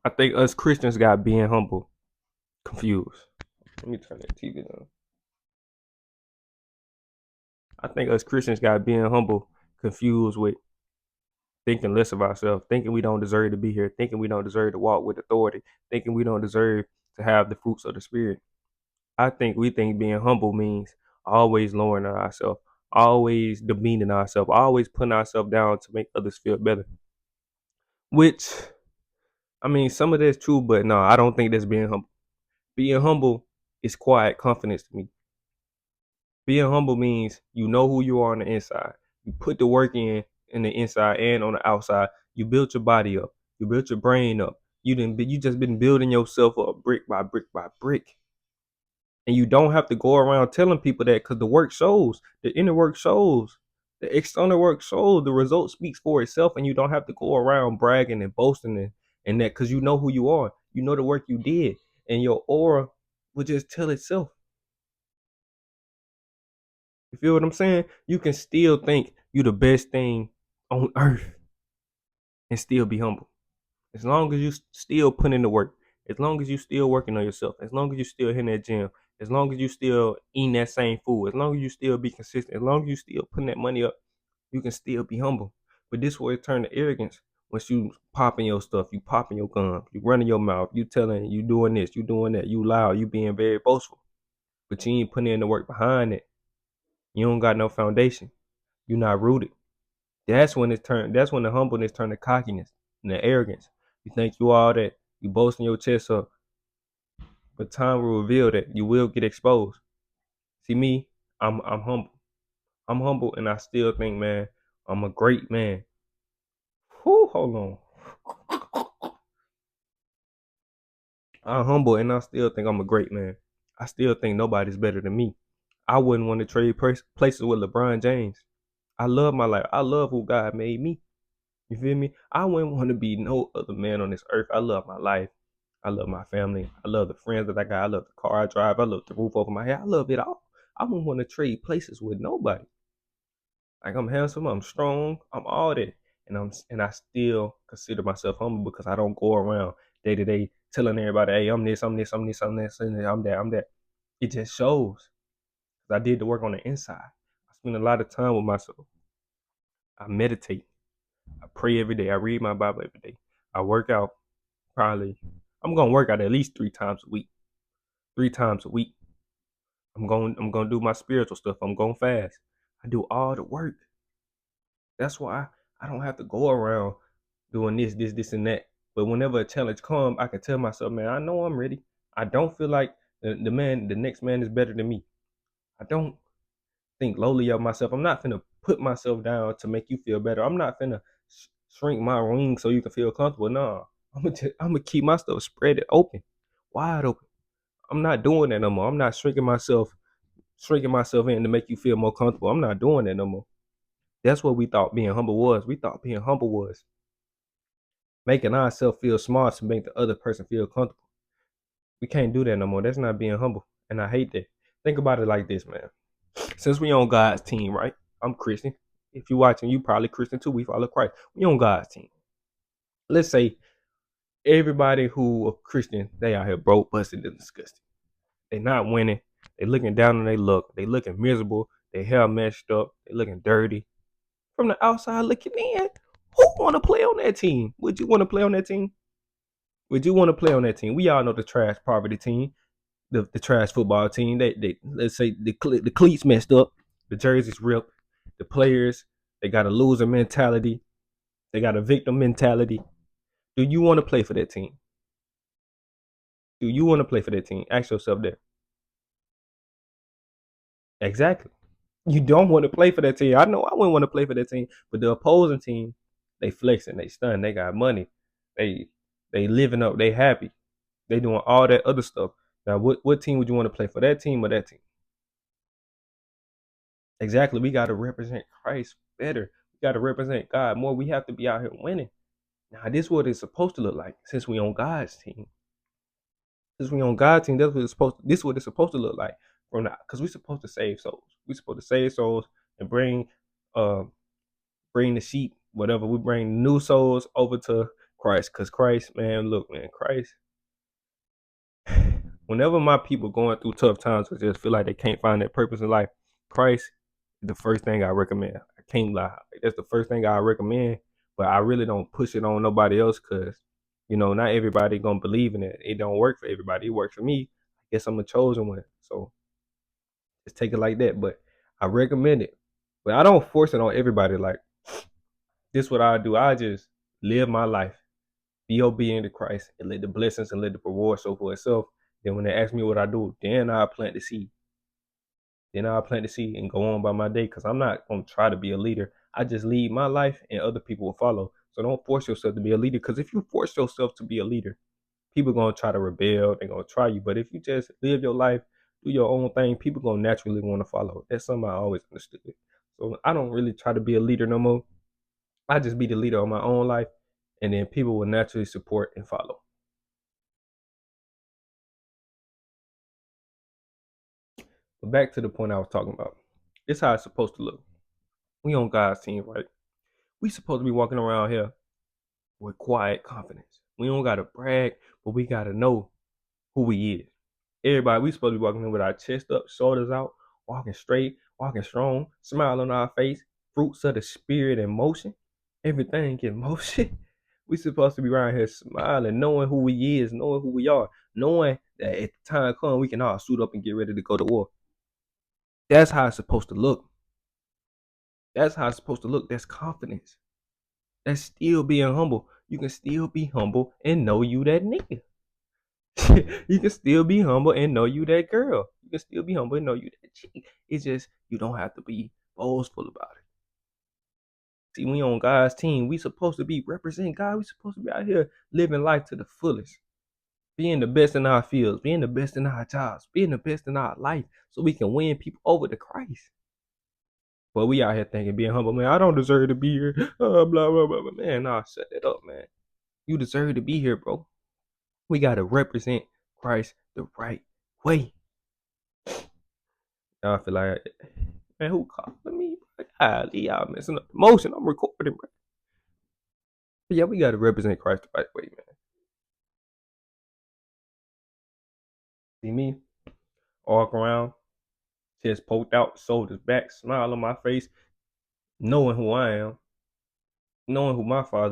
I think us Christians got being humble confused. Let me turn that TV down. I think us Christians got being humble confused with thinking less of ourselves, thinking we don't deserve to be here, thinking we don't deserve to walk with authority, thinking we don't deserve to have the fruits of the spirit. I think we think being humble means always lowering ourselves, always demeaning ourselves, always putting ourselves down to make others feel better. Which, I mean, some of that's true, but no, I don't think that's being humble. Being humble is quiet confidence to me. Being humble means you know who you are on the inside. You put the work in the inside and on the outside. You built your body up. You built your brain up. You just been building yourself up brick by brick by brick. And you don't have to go around telling people that because the work shows. The inner work shows. The external work shows. The result speaks for itself, and you don't have to go around bragging and boasting and that because you know who you are. You know the work you did, and your aura will just tell itself. You feel what I'm saying? You can still think you the best thing on earth and still be humble. As long as you still put in the work, as long as you still working on yourself, as long as you still hitting that gym, as long as you still eating that same food, as long as you still be consistent, as long as you still putting that money up, you can still be humble. But this way it turn to arrogance. Once you popping your stuff, you popping your gum, you running your mouth, you telling you doing this, you doing that, you loud, you being very boastful. But you ain't putting in the work behind it. You don't got no foundation. You're not rooted. That's when the humbleness turned to cockiness and the arrogance. You think you all that, you boasting your chest up, but time will reveal that you will get exposed. See me, I'm humble. I'm humble and I still think, man, I'm a great man. Whew, hold on. I'm humble and I still think I'm a great man. I still think nobody's better than me. I wouldn't want to trade places with LeBron James. I love my life. I love who God made me. You feel me? I wouldn't want to be no other man on this earth. I love my life. I love my family. I love the friends that I got. I love the car I drive. I love the roof over my head. I love it all. I wouldn't want to trade places with nobody. Like I'm handsome, I'm strong, I'm all that, and I still consider myself humble because I don't go around day to day telling everybody, hey, I'm this, I'm this, I'm this, I'm this, and I'm that, I'm that. It just shows. I did the work on the inside. I spend a lot of time with myself. I meditate. I pray every day. I read my Bible every day. I work out probably. I'm gonna work out at least 3 times a week. 3 times a week. I'm gonna do my spiritual stuff. I'm gonna fast. I do all the work. That's why I don't have to go around doing this, and that. But whenever a challenge comes, I can tell myself, man, I know I'm ready. I don't feel like the next man is better than me. I don't think lowly of myself. I'm not finna put myself down to make you feel better. I'm not finna shrink my wings so you can feel comfortable. No, I'm gonna keep my stuff spread it open, wide open. I'm not doing that no more. I'm not shrinking myself in to make you feel more comfortable. I'm not doing that no more. That's what we thought being humble was. We thought being humble was making ourselves feel smart to make the other person feel comfortable. We can't do that no more. That's not being humble. And I hate that. Think about it like this, man. Since we on God's team, right? I'm Christian. If you're watching, you probably Christian too. We follow Christ. We on God's team. Let's say everybody who are Christian, they out here broke, busted, and disgusted. They not winning. They looking down on their luck. They looking miserable. Their hair messed up. They looking dirty. From the outside looking in, who want to play on that team? Would you want to play on that team? Would you want to play on that team? We all know the trash poverty team, the trash football team. They let's say the cleats messed up, the jerseys ripped, the players they got a loser mentality, they got a victim mentality. Do you want to play for that team? Do you want to play for that team? Ask yourself that. Exactly. You don't want to play for that team. I know I wouldn't want to play for that team, but the opposing team, they flexing, they stun, they got money, they they living up, they happy, they doing all that other stuff. Now, what team would you want to play for? That team or that team? Exactly. We got to represent Christ better. We got to represent God more. We have to be out here winning. Now, this is what it's supposed to look like since we on God's team. Since we on God's team, that's what it's supposed. This is what it's supposed to look like from now, because we're supposed to save souls. We're supposed to save souls and uh bring the sheep, whatever. We bring new souls over to Christ, cause Christ, man, look, man, Christ. Whenever my people going through tough times or just feel like they can't find their purpose in life, Christ is the first thing I recommend. I can't lie. That's the first thing I recommend, but I really don't push it on nobody else because, not everybody gonna believe in it. It don't work for everybody. It works for me. I guess I'm a chosen one. So just take it like that. But I recommend it. But I don't force it on everybody. Like, this is what I do. I just live my life, be obedient to Christ, and let the blessings and let the reward show for itself. Then when they ask me what I do, then I plant the seed. Then I'll plant the seed and go on by my day because I'm not going to try to be a leader. I just lead my life and other people will follow. So don't force yourself to be a leader because if you force yourself to be a leader, people are going to try to rebel. They're going to try you. But if you just live your life, do your own thing, people going to naturally want to follow. That's something I always understood. So I don't really try to be a leader no more. I just be the leader of my own life and then people will naturally support and follow. But back to the point I was talking about. It's how it's supposed to look. We on God's team, right? We supposed to be walking around here with quiet confidence. We don't gotta brag, but we gotta know who we is. Everybody, we supposed to be walking in with our chest up, shoulders out, walking straight, walking strong, smile on our face, fruits of the spirit in motion, everything in motion. We supposed to be around here smiling, knowing who we is, knowing who we are, knowing that at the time comes, we can all suit up and get ready to go to war. That's how it's supposed to look. That's how it's supposed to look. That's confidence. That's still being humble. You can still be humble and know you that nigga. You can still be humble and know you that girl. You can still be humble and know you that chick. It's just you don't have to be boastful about it. See, we on God's team. We supposed to be representing God. We supposed to be out here living life to the fullest. Being the best in our fields, being the best in our jobs, being the best in our life, so we can win people over to Christ. But we out here thinking being humble, man, I don't deserve to be here. Blah, blah, blah, blah. Man, nah, shut that up, man. You deserve to be here, bro. We gotta represent Christ the right way. Now I feel like, man, who calling me? Golly, y'all messing up the motion. I'm recording, bro. But yeah, we gotta represent Christ the right way, man. See me, walk around, chest poked out, shoulders back, smile on my face, knowing who I am, knowing who my father